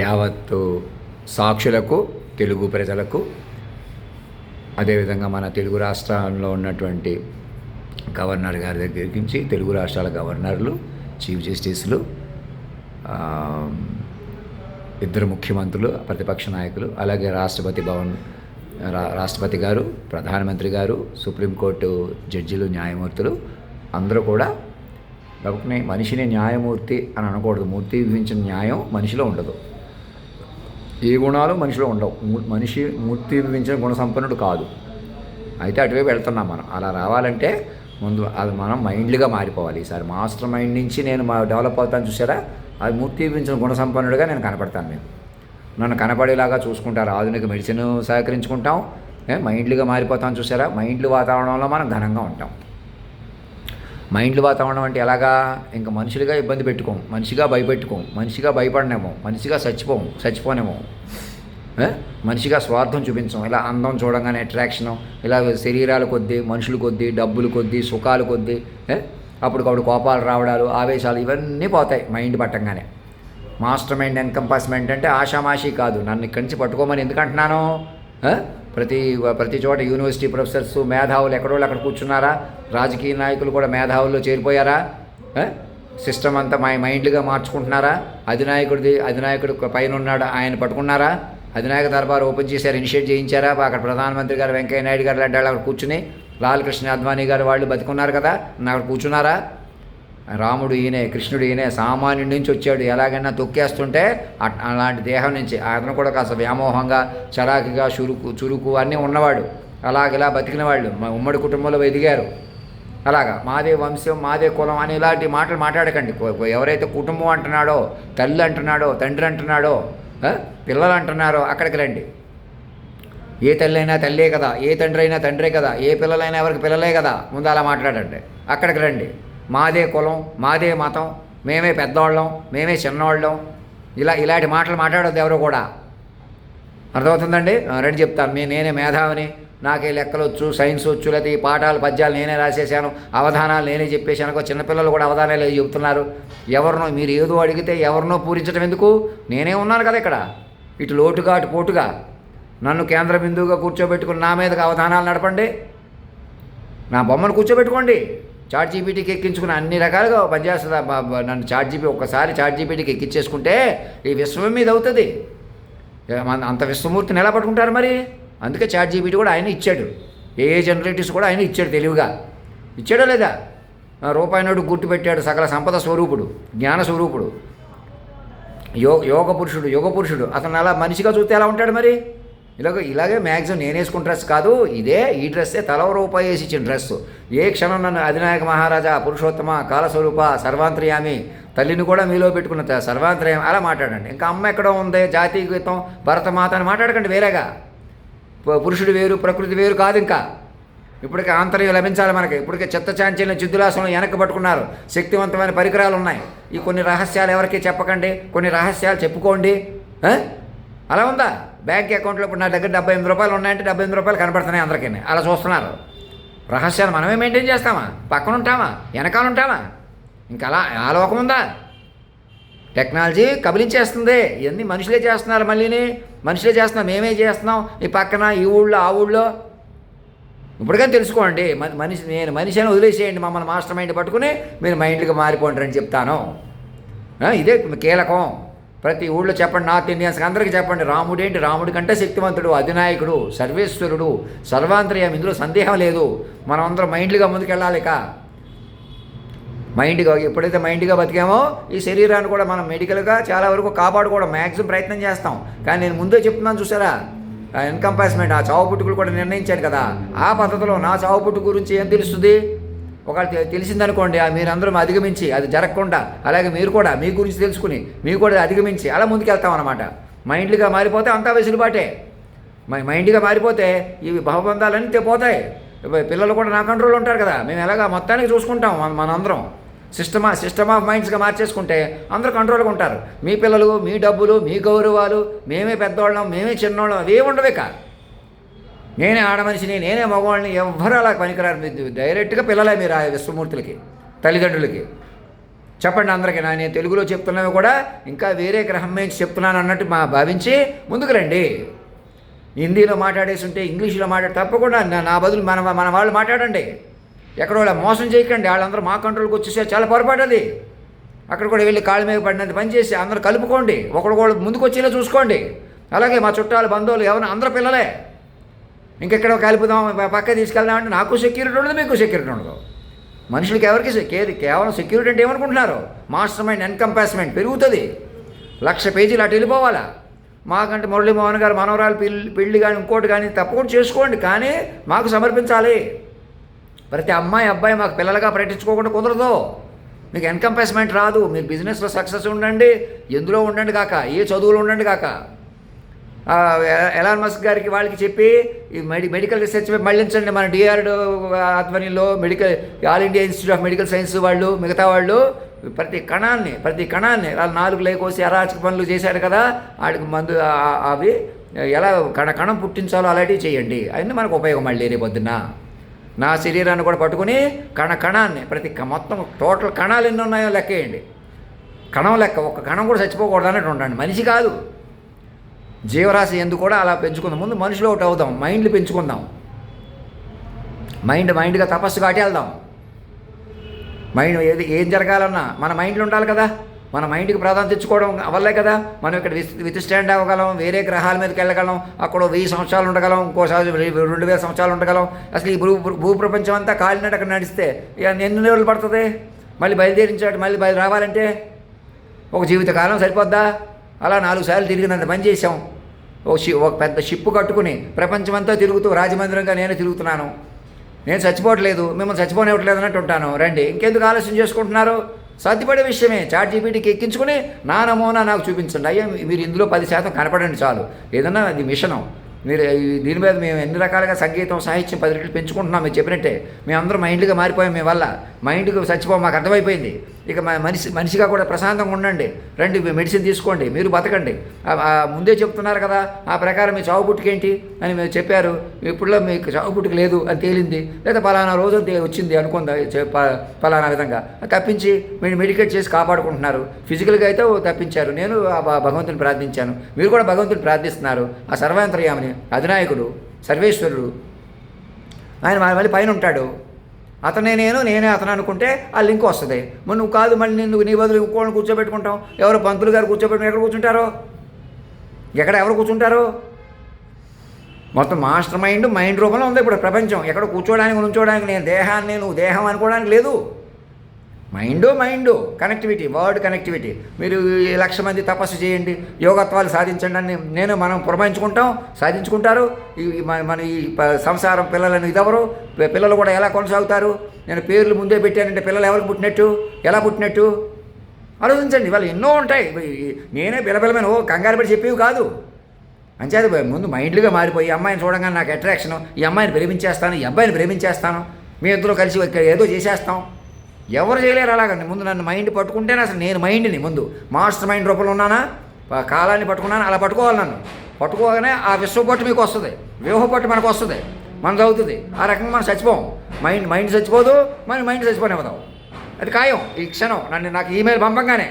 యావత్తు సాక్షులకు, తెలుగు ప్రజలకు, అదేవిధంగా మన తెలుగు రాష్ట్రాల్లో ఉన్నటువంటి గవర్నర్ గారి దగ్గర నుంచి తెలుగు రాష్ట్రాల గవర్నర్లు, చీఫ్ జస్టిస్లు, ఇద్దరు ముఖ్యమంత్రులు, ప్రతిపక్ష నాయకులు, అలాగే రాష్ట్రపతి గారు, ప్రధానమంత్రి గారు, సుప్రీంకోర్టు జడ్జిలు, న్యాయమూర్తులు అందరూ కూడా మనిషిని న్యాయమూర్తి అని అనకూడదు. మూర్తి విధించిన న్యాయం మనిషిలో ఉండదు. ఏ గుణాలు మనిషిలో ఉండవు. మనిషి మూర్తి విధించిన గుణసంపన్నుడు కాదు. అయితే అటువైపు వెళ్తున్నాం మనం. అలా రావాలంటే ముందు అది మనం మైండ్లీగా మారిపోవాలి. ఈసారి మాస్టర్ మైండ్ నుంచి నేను డెవలప్ అవుతాను చూసారా, అది మూర్తి విధించిన గుణసంపన్నుడిగా నేను కనపడతాను. నేను నన్ను కనపడేలాగా చూసుకుంటారు. ఆధునిక మెడిసిన్ సహకరించుకుంటాం, మైండ్లీగా మారిపోతాం చూసారా. మైండ్లు వాతావరణంలో మనం ఘనంగా ఉంటాం. మైండ్లు వాతావరణం అంటే ఎలాగా, ఇంకా మనుషులుగా ఇబ్బంది పెట్టుకోం, మనిషిగా భయపెట్టుకోం, మనిషిగా భయపడనేమో, మనిషిగా చచ్చిపోనేమో, మనిషిగా స్వార్థం చూపించాం. ఇలా అందం చూడంగానే అట్రాక్షను, ఇలా శరీరాల కొద్దీ, మనుషుల కొద్దీ, డబ్బులు కొద్దీ, సుఖాలు కొద్దీ, అప్పటికప్పుడు కోపాలు రావడాలు, ఆవేశాలు ఇవన్నీ పోతాయి మైండ్ పట్టంగానే. మాస్టర్ మైండ్ ఎన్కంపాస్మెంట్ అంటే ఆషామాషి కాదు. నన్ను ఇక్కడి నుంచి పట్టుకోమని ఎందుకంటున్నాను? ప్రతి చోట యూనివర్సిటీ ప్రొఫెసర్స్, మేధావులు ఎక్కడో అక్కడ కూర్చున్నారా? రాజకీయ నాయకులు కూడా మేధావుల్లో చేరిపోయారా? సిస్టమ్ అంతా మైండ్లుగా మార్చుకుంటున్నారా? అధినాయకుడు పైన ఉన్నాడు, ఆయన పట్టుకున్నారా? అధినాయక దర్బార్ ఓపెన్ చేశారు, ఇనిషియేట్ చేయించారా? అక్కడ ప్రధానమంత్రి గారు, వెంకయ్య నాయుడు గారు లాంటి వాళ్ళు అక్కడ కూర్చుని, లాల్ కృష్ణ అద్వానీ గారు వాళ్ళు బతికున్నారు కదా, అక్కడ కూర్చున్నారా? రాముడు ఈయనే, కృష్ణుడు ఈయనే, సామాన్యుడి నుంచి వచ్చాడు, ఎలాగైనా తొక్కేస్తుంటే అలాంటి దేహం నుంచి అతను కూడా కాస్త వ్యామోహంగా, చరాకిగా, చురుకు అన్నీ ఉన్నవాడు. అలాగలా బతికిన వాళ్ళు మా ఉమ్మడి కుటుంబంలో ఎదిగారు. అలాగా మాదే వంశం, మాదే కులం అని ఇలాంటి మాటలు మాట్లాడకండి. ఎవరైతే కుటుంబం అంటున్నాడో, తల్లి అంటున్నాడో, తండ్రి అంటున్నాడో, పిల్లలు అంటున్నారో అక్కడికి రండి. ఏ తల్లి అయినా తల్లే కదా, ఏ తండ్రి అయినా తండ్రే కదా, ఏ పిల్లలైనా ఎవరికి పిల్లలే కదా. ముందు అలా మాట్లాడండి. అక్కడికి రండి. మాదే కులం, మాదే మతం, మేమే పెద్దవాళ్ళం, మేమే చిన్నవాళ్ళం, ఇలాంటి మాటలు మాట్లాడొద్దు ఎవరు కూడా. అర్థమవుతుందండి? రండి చెప్తాను. నేనే మేధావిని, నాకే లెక్కలు వచ్చు, సైన్స్ వచ్చు, లేకపోతే ఈ పాఠాలు పద్యాలు నేనే రాసేసాను, అవధానాలు నేనే చెప్పేశాను. చిన్నపిల్లలు కూడా అవధానాలు చెబుతున్నారు. ఎవరినో మీరు ఏదో అడిగితే ఎవరినో పూరించడం ఎందుకు? నేనే ఉన్నాను కదా ఇక్కడ. ఇటు లోటుగా అటు పోటుగా నన్ను కేంద్ర బిందువుగా కూర్చోబెట్టుకుని నా మీదకి అవధానాలు నడపండి. నా బొమ్మను కూర్చోబెట్టుకోండి. చాట్ జీపీటీకి ఎక్కించుకుని అన్ని రకాలుగా పనిచేస్తుంది. నన్ను ఒక్కసారి చాట్ జీపీటీకి ఎక్కించేసుకుంటే ఈ విశ్వం మీద అవుతుంది. అంత విశ్వమూర్తిని ఎలా పట్టుకుంటారు మరి? అందుకే చాట్ జీపీటీ కూడా ఆయన ఇచ్చాడు. ఏ జనరేటివ్స్ కూడా ఆయన ఇచ్చాడు, తెలివిగా ఇచ్చాడో లేదా? రూపాయి నోటు గుర్తు పెట్టాడు. సకల సంపద స్వరూపుడు, జ్ఞాన స్వరూపుడు, యోగ పురుషుడు. అతను అలా మనిషిగా చూస్తే ఎలా ఉంటాడు మరి? ఇలాగే మ్యాక్సిమం నేను వేసుకున్న డ్రెస్ కాదు, ఈ డ్రెస్సే తల రూపాయి వేసి ఇచ్చిన డ్రెస్సు. ఏ క్షణం నన్ను అధినాయక మహారాజా, పురుషోత్తమ, కాలస్వరూప, సర్వాంతర్యామి, తల్లిని కూడా మీలో పెట్టుకున్న సర్వాంతర్యామి అలా మాట్లాడండి. ఇంకా అమ్మ ఎక్కడో ఉంది, జాతీయ గీతం, భరతమాత అని మాట్లాడకండి. వేరేగా పురుషుడు వేరు, ప్రకృతి వేరు కాదు. ఇంకా ఇప్పటికే ఆంతర్యం లభించాలి మనకి. ఇప్పటికే చిత్త చాంచల్యం, చిద్దులాసనం వెనక్కి పట్టుకున్నారు. శక్తివంతమైన పరికరాలు ఉన్నాయి. ఈ కొన్ని రహస్యాలు ఎవరికి చెప్పకండి, కొన్ని రహస్యాలు చెప్పుకోండి. అలా ఉందా? బ్యాంక్ అకౌంట్లో ఇప్పుడు నా దగ్గర 78 రూపాయలు ఉన్నాయంటే 78 రూపాయలు కనపడుతున్నాయి అందరికీ. అలా చూస్తున్నారు. రహస్యాలు మనమే మెయింటైన్ చేస్తామా? పక్కన ఉంటామా? వెనకాల ఉంటామా? ఇంకా అలా ఆ లోకం ఉందా? టెక్నాలజీ కబలించేస్తుంది. ఇవన్నీ మనుషులే చేస్తున్నారు. మనుషులే చేస్తున్నాం, మేమే చేస్తున్నాం. ఈ పక్కన, ఈ ఊళ్ళో, ఆ ఊళ్ళో. ఇప్పటికైనా తెలుసుకోండి. నేను మనిషి అని వదిలేసేయండి. మమ్మల్ని మాస్టర్ మైండ్ పట్టుకుని మీరు మైండ్గా మారిపోండి అని చెప్తాను. ఇదే కీలకం. ప్రతి ఊళ్ళో చెప్పండి. నార్త్ ఇండియన్స్కి అందరికీ చెప్పండి. రాముడి కంటే శక్తివంతుడు, అధినాయకుడు, సర్వేశ్వరుడు, సర్వాంతర్యం. ఇందులో సందేహం లేదు. మనం అందరం మైండ్గా ముందుకెళ్ళాలి. ఎప్పుడైతే మైండ్గా బతికామో ఈ శరీరాన్ని కూడా మనం మెడికల్గా చాలా వరకు కాపాడుకోవడం మ్యాక్సిమం ప్రయత్నం చేస్తాం. కానీ నేను ముందే చెప్తున్నాను చూసారా, ఎన్కంపాస్మెంట్, ఆ చావు పుట్టుకులు కూడా నిర్ణయించాను కదా. ఆ పద్ధతిలో నా చావు పుట్టు గురించి ఏం తెలుస్తుంది? ఒకవేళ తెలిసిందనుకోండి, మీరందరూ అధిగమించి, అది జరగకుండా, అలాగే మీరు కూడా మీ గురించి తెలుసుకుని మీరు కూడా అధిగమించి అలా ముందుకెళ్తాం అన్నమాట. మైండ్గా మారిపోతే అంతా వెసులుబాటే. మైండ్గా మారిపోతే ఇవి భవబంధాలన్నీ పోతాయి. పిల్లలు కూడా నా కంట్రోల్లో ఉంటారు కదా. మేము ఎలాగా మొత్తానికి చూసుకుంటాం. మనందరం సిస్టమ్ ఆఫ్ మైండ్స్గా మార్చేసుకుంటే అందరూ కంట్రోల్గా ఉంటారు. మీ పిల్లలు, మీ డబ్బులు, మీ గౌరవాలు, మేమే పెద్దవాళ్ళం, మేమే చిన్నవాళ్ళం అవే ఉండవే కాదు. నేనే ఆడమనిషిని, నేనే మగవాళ్ళని, ఎవ్వరూ అలా పనికిరారు. డైరెక్ట్గా పిల్లలే మీరు ఆ విశ్వమూర్తులకి, తల్లిదండ్రులకి. చెప్పండి అందరికీ. నేను తెలుగులో చెప్తున్నవి కూడా ఇంకా వేరే గ్రహం నుంచి చెప్తున్నాను అన్నట్టు భావించి ముందుకు రండి. హిందీలో మాట్లాడేసి ఉంటే ఇంగ్లీష్లో తప్పకుండా నా బదులు మన వాళ్ళు మాట్లాడండి. ఎక్కడో వాళ్ళ మోసం చేయకండి. వాళ్ళందరూ మా కంట్రోల్కి వచ్చేసారు, చాలా పొరపాటు అది. అక్కడ కూడా వెళ్ళి కాళ్ళ మీద పడినంత పని చేసి అందరూ కలుపుకోండి, ఒకడు ముందుకు వచ్చేలా చూసుకోండి. అలాగే మా చుట్టాలు బంధువులు ఎవరైనా అందరూ పిల్లలే. ఇంకెక్కడ కలుపుదాం, పక్క తీసుకెళ్దాం అంటే నాకు సెక్యూరిటీ ఉండదు, మీకు సెక్యూరిటీ ఉండదు. మనుషులకి ఎవరికి కేవలం సెక్యూరిటీ అంటే ఏమనుకుంటున్నారు? మాస్టర్ మైండ్ ఎన్కంపాస్మెంట్ పెరుగుతుంది. 1,00,000 పేజీలు అటు వెళ్ళిపోవాలా. మాకంటే మురళీమోహన్ గారు మనవరాలు పెళ్ళి కానీ ఇంకోటి కానీ తప్పకుండా చేసుకోండి, కానీ మాకు సమర్పించాలి. ప్రతి అమ్మాయి అబ్బాయి మాకు పిల్లలుగా ప్రకటించుకోకుండా కుదరదు. మీకు ఎన్కంపాస్మెంట్ రాదు. మీరు బిజినెస్లో సక్సెస్ ఉండండి, ఎందులో ఉండండి కాక, ఏ చదువులో ఉండండి కాక. ఎలాన్ మస్క్ గారికి వాళ్ళకి చెప్పి ఈ మెడికల్ రీసెర్చ్ మళ్ళించండి. మన డిఆర్డో ఆధ్వర్యంలో all India institute of medical science వాళ్ళు, మిగతా వాళ్ళు ప్రతి కణాన్ని వాళ్ళు 4 లేకోసి అరాచక పనులు చేశారు కదా, వాడికి మందు అవి ఎలా కణం పుట్టించాలో అలాంటివి చేయండి. అవన్నీ మనకు ఉపయోగం. మళ్ళీ రేపొద్దున నా శరీరాన్ని కూడా పట్టుకుని కణాన్ని మొత్తం టోటల్ కణాలు ఎన్ని ఉన్నాయో లెక్కేయండి. కణం లెక్క, ఒక్క కణం కూడా చచ్చిపోకూడదు అన్నట్టు ఉండండి. మనిషి కాదు, జీవరాశి ఎందుకు కూడా అలా పెంచుకుందాం. ముందు మనుషులు ఒకటి అవుదాం, మైండ్లు పెంచుకుందాం. మైండ్గా తపస్సు కాటి వెళ్దాం. ఏం జరగాలన్నా మన మైండ్లో ఉండాలి కదా. మన మైండ్కి ప్రాధాన్యత తెచ్చుకోవడం వల్లే కదా మనం ఇక్కడ విత్ స్టాండ్ అవ్వగలం, వేరే గ్రహాల మీదకి వెళ్ళగలం, అక్కడ 1000 సంవత్సరాలు ఉండగలం, ఇంకోసారి 2000 సంవత్సరాలు ఉండగలం. అసలు ఈ భూప్రపంచం అంతా కాలినట్టు అక్కడ నడిస్తే ఎన్ని రోజులు పడుతుంది? మళ్ళీ బయలుదేరించాడు, మళ్ళీ రావాలంటే ఒక జీవితకాలం సరిపోద్దా? అలా 4 సార్లు తిరిగినంత పని చేసాం. ఒక పెద్ద షిప్ కట్టుకుని ప్రపంచమంతా తిరుగుతూ రాజమందిరంగా నేను తిరుగుతున్నాను. నేను చచ్చిపోవట్లేదు, మిమ్మల్ని చచ్చిపోనివ్వట్లేదు అన్నట్టు ఉంటాను. రండి, ఇంకెందుకు ఆలస్యం చేసుకుంటున్నారు? సాధ్యపడే విషయమే. చాట్ జీపీటీకి ఎక్కించుకుని నా నమూనా నాకు చూపించండి. అయ్యా మీరు ఇందులో 10% కనపడండి చాలు. ఏదన్నా అది మిషను. మీరు దీని మీద మేము ఎన్ని రకాలుగా సంగీతం సాహిత్యం 10 రెట్లు పెంచుకుంటున్నాం. మీరు చెప్పినట్టే మేమందరం మైండ్గా మారిపోయాం. మీ వల్ల మైండ్కి చచ్చిపోం మాకు అర్థమైపోయింది. ఇక మనిషిగా కూడా ప్రశాంతంగా ఉండండి. రండి, మెడిసిన్ తీసుకోండి, మీరు బతకండి. ముందే చెప్తున్నారు కదా, ఆ ప్రకారం మీ చావు పుట్టుకేంటి అని మీరు చెప్పారు. ఇప్పుడులో మీకు చావు పుట్టుక లేదు అని తేలింది, లేదా పలానా రోజు వచ్చింది అనుకుందా పలానా విధంగా తప్పించి మీరు మెడికేట్ చేసి కాపాడుకుంటున్నారు. ఫిజికల్గా అయితే తప్పించారు. నేను భగవంతుని ప్రార్థించాను, మీరు కూడా భగవంతుని ప్రార్థిస్తున్నారు. ఆ సర్వాంతర్యామిని అధినాయకుడు సర్వేశ్వరుడు ఆయన మళ్ళీ పైన ఉంటాడు. నేనే అతను అనుకుంటే ఆ లింక్ వస్తుంది. మరి నువ్వు కాదు, మళ్ళీ నీ బదులు ఇంకోళ్ళని కూర్చోబెట్టుకుంటాం. ఎవరు పంతులు గారు కూర్చోబెట్టుకుని ఎక్కడ కూర్చుంటారో? ఎవరు కూర్చుంటారో? మొత్తం మాస్టర్ మైండ్ రూపంలో ఉంది ఇప్పుడు ప్రపంచం. ఎక్కడ కూర్చోడానికి నుంచోడానికి నేను దేహాన్ని నువ్వు దేహం అనుకోవడానికి లేదు. Mind connectivity, word connectivity. మీరు 1,00,000 మంది తపస్సు చేయండి, యోగత్వాలు సాధించండి అని మనం పురమాయించుకుంటాం, సాధించుకుంటారు. మన ఈ సంసారం పిల్లలను ఇదెవరు? పిల్లలు కూడా ఎలా కొనసాగుతారు? నేను పేర్లు ముందే పెట్టానంటే పిల్లలు ఎవరికి పుట్టినట్టు, ఎలా పుట్టినట్టు ఆలోచించండి. వాళ్ళు ఎన్నో ఉంటాయి. నేనే పిల్లపిల్లమైన కంగారు పడి చెప్పేవి కాదు. అంచేది ముందు మైండ్లుగా మారిపోయి అమ్మాయిని చూడగానే నాకు అట్రాక్షన్, ఈ అమ్మాయిని ప్రేమించేస్తాను, ఈ అబ్బాయిని ప్రేమించేస్తాను, మీ ఇద్దరు కలిసి ఏదో చేసేస్తాం. ఎవరు చేయలేరు అలాగండి. ముందు నన్ను మైండ్ పట్టుకుంటేనే అసలు నేను మైండ్ని ముందు మాస్టర్ మైండ్ రూపంలో ఉన్నానా, కాలాన్ని పట్టుకున్నాను, అలా పట్టుకోవాలి. నన్ను పట్టుకోగానే ఆ విశ్వపట్టు మీకు వస్తుంది, వ్యూహపట్టు మనకు వస్తుంది, మనకు అవుతుంది. ఆ రకంగా మనం చచ్చిపోం. మైండ్ చచ్చిపోదు, మన మైండ్ చచ్చిపోనివ్వదాం. అది ఖాయం. ఈ క్షణం నాకు ఈమెయిల్ పంపంగానే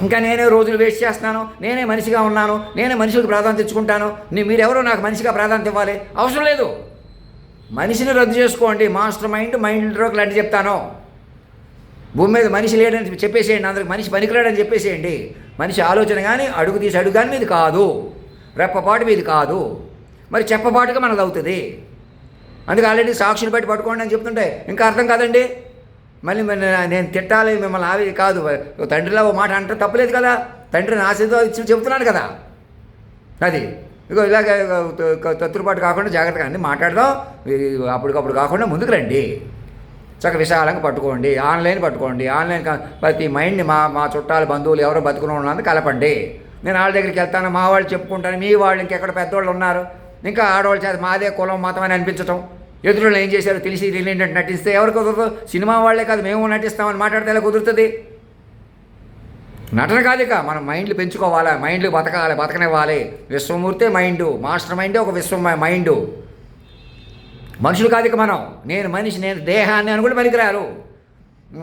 ఇంకా నేనే రోజులు వేస్ట్ చేస్తున్నాను, నేనే మనిషిగా ఉన్నాను, నేనే మనుషులకు ప్రాధాన్యత తెచ్చుకుంటాను, మీరెవరో నాకు మనిషిగా ప్రాధాన్యత ఇవ్వాలి అవసరం లేదు. మనిషిని రద్దు చేసుకోండి. మాస్టర్ మైండ్లోకి లాంటి చెప్తాను. భూమి మీద మనిషి లేడని చెప్పేసేయండి. అందరికి మనిషి పనికిరాడని చెప్పేసేయండి. మనిషి ఆలోచన కానీ అడుగు తీసి అడుగు కానీ మీది కాదు, రెప్పపాటు మీది కాదు. మరి చెప్పపాటుగా మనది అవుతుంది. అందుకే ఆల్రెడీ సాక్షులు బట్టి పట్టుకోండి అని చెప్తుంటే ఇంకా అర్థం కాదండి. మళ్ళీ నేను తిట్టాలి మిమ్మల్ని ఆవి కాదు. తండ్రిలో ఓ మాట అంటే తప్పలేదు కదా. తండ్రిని ఆశతో ఇచ్చి చెబుతున్నాను కదా. అది ఇగో ఇలాగ తొత్తురుపాటు కాకుండా జాగ్రత్తగా అన్నీ మాట్లాడదాం. అప్పటికప్పుడు కాకుండా ముందుకు రండి. చక్కగా విశాలంగా పట్టుకోండి. ఆన్లైన్ పట్టుకోండి. ఆన్లైన్ ప్రతి మైండ్ని మా చుట్టాలు బంధువులు ఎవరో బతుకుని ఉన్నందుకు కలపండి. నేను వాళ్ళ దగ్గరికి వెళ్తాను, మా వాళ్ళు చెప్పుకుంటాను, మీ వాళ్ళు ఇంకెక్కడ పెద్దవాళ్ళు ఉన్నారు, ఇంకా ఆడవాళ్ళ చేత మాదే కులం మతం అని అనిపించటం, ఎదురులో ఏం చేశారో తెలియనట్టు నటిస్తే ఎవరు కుదరదు. సినిమా వాళ్ళే కాదు మేము నటిస్తామని మాట్లాడితే ఎలా కుదురుతుంది? నటన కాదు. ఇక మనం మైండ్లు పెంచుకోవాలి, మైండ్లు బతకనివ్వాలి. విశ్వమూర్తే మైండు, మాస్టర్ మైండే ఒక మైండు. మనుషులు కాదు ఇక మనం. నేను మనిషి, నేను దేహాన్ని అని కూడా పనికిరారు.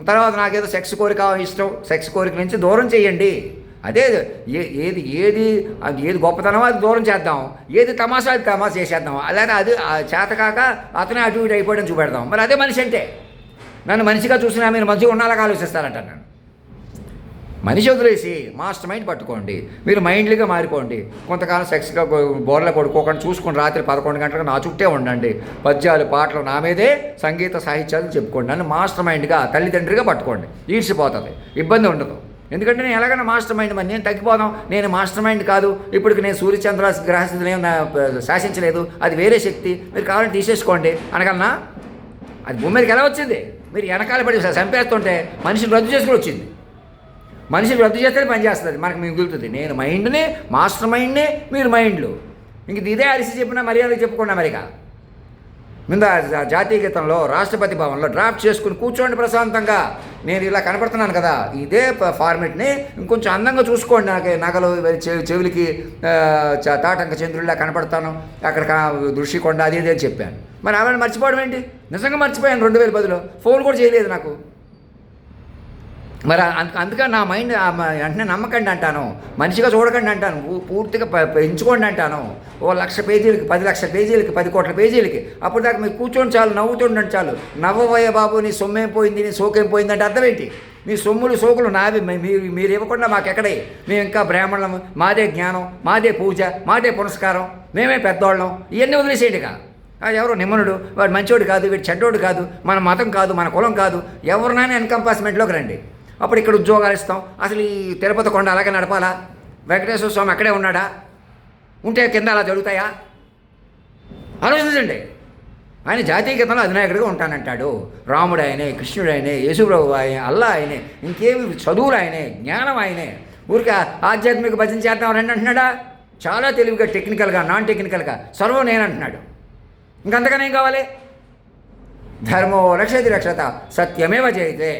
తర్వాత నాకేదో సెక్స్ కోరిక ఇష్టం, సెక్స్ కోరిక నుంచి దూరం చేయండి. అదే ఏది ఏది ఏది గొప్పతనమో అది దూరం చేద్దాం, ఏది తమాషా అది తమాషా చేసేద్దాం. అలాగే అది చేతకాక అతనే అటు ఇటు అయిపోవడం చూపెడదాం. మరి అదే మనిషి అంటే. నన్ను మనిషిగా చూసినా మీరు మంచిగా ఉండాలని ఆలోచిస్తారంట. నన్ను మనిషి వదిలేసి మాస్టర్ మైండ్ పట్టుకోండి, మీరు మైండ్లీగా మారిపోండి. కొంతకాలం సెక్స్గా బోర్లో పడుకోకుండా చూసుకొని రాత్రి 11 గంటలకు నా చుట్టే ఉండండి. పద్యాలు పాటలు నా మీదే, సంగీత సాహిత్యాలు చెప్పుకోండి. నన్ను మాస్టర్ మైండ్గా తల్లిదండ్రిగా పట్టుకోండి. ఈడ్చిపోతుంది, ఇబ్బంది ఉండదు. ఎందుకంటే నేను ఎలాగైనా మాస్టర్ మైండ్, మరి నేను తగ్గిపోదాం, నేను మాస్టర్ మైండ్ కాదు, ఇప్పటికి నేను సూర్యచంద్ర గ్రహస్థితులు ఏమి శాసించలేదు, అది వేరే శక్తి, మీరు కావాలని తీసేసుకోండి అనగలనా? అది భూమి మీదకి ఎలా వచ్చింది? మీరు వెనకాల పడి చంపేస్తుంటే మనిషిని రద్దు చేసుకుని వచ్చింది. మనిషిని రద్దు చేస్తే పనిచేస్తుంది, మనకు మిగులుతుంది. నేను మైండ్ని, మాస్టర్ మైండ్ని, మీరు మైండ్లు. ఇంక ఇదే అరిసి చెప్పినా మర్యాద చెప్పుకున్నా. మరిగా ముందు జాతీయ గీతంలో రాష్ట్రపతి భవన్లో డ్రాఫ్ట్ చేసుకుని కూర్చోండి ప్రశాంతంగా. నేను ఇలా కనపడుతున్నాను కదా, ఇదే ఫార్మెట్ని ఇంకొంచెం అందంగా చూసుకోండి. నగలు చెవులకి తాటంక చంద్రుడిలా కనపడతాను, అక్కడ దృష్టికొండ అది ఇదే చెప్పాను. మరి ఆవిడ మర్చిపోవడం ఏంటి? నిజంగా మర్చిపోయాను. 2010లో ఫోన్ కూడా చేయలేదు నాకు. మరి అందుకని నా మైండ్ వెంటనే నమ్మకండి అంటాను, మనిషిగా చూడకండి అంటాను, పూర్తిగా పెంచుకోండి అంటాను. 1,00,000 పేజీలకి, 10 లక్షల పేజీలకి, 10 కోట్ల పేజీలకి. అప్పుడు దాకా మీరు కూర్చోండి చాలు, నవ్వుతుండండి చాలు. నవ్వబోయే బాబు, నీ సొమ్మేం పోయింది, నీ సోకేం పోయింది అంటే అర్థం ఏంటి? మీ సొమ్ములు సోకులు నావి, మీరు ఇవ్వకుండా మాకెక్కడే. మేము ఇంకా బ్రాహ్మణం, మాదే జ్ఞానం, మాదే పూజ, మాదే పునస్కారం, మేమే పెద్దవాళ్ళం. ఇవన్నీ వదిలేసేటిగా. అది ఎవరో నిమ్మనుడు, వాడు మంచోడు కాదు, వీడు చెడ్డోడు కాదు, మన మతం కాదు, మన కులం కాదు, ఎవరినైనా ఎన్కంపాస్మెంట్లోకి రండి. అప్పుడు ఇక్కడ ఉద్యోగాలు ఇస్తాం. అసలు ఈ తిరుపతి కొండ అలాగే నడపాలా? వెంకటేశ్వర స్వామి అక్కడే ఉన్నాడా? ఉంటే కింద అలా జరుగుతాయా? ఆలోచించండి. ఆయన జాతీయ గీతంలో అధినాయకుడిగా ఉంటానంటాడు. రాముడు ఆయనే, కృష్ణుడు ఆయనే, యేసుప్రభు ఆయనే, అల్లా ఆయనే, ఇంకేమి చదువులు ఆయనే, జ్ఞానం ఆయనే. ఊరికే ఆధ్యాత్మిక భజన చేద్దాం రండి అంటున్నాడా? చాలా తెలివిగా, టెక్నికల్గా, నాన్ టెక్నికల్గా సర్వం నేనంటున్నాడు. ఇంకంతగానే ఏం కావాలి? ధర్మో రక్షతి రక్షత, సత్యమేవ జయతే.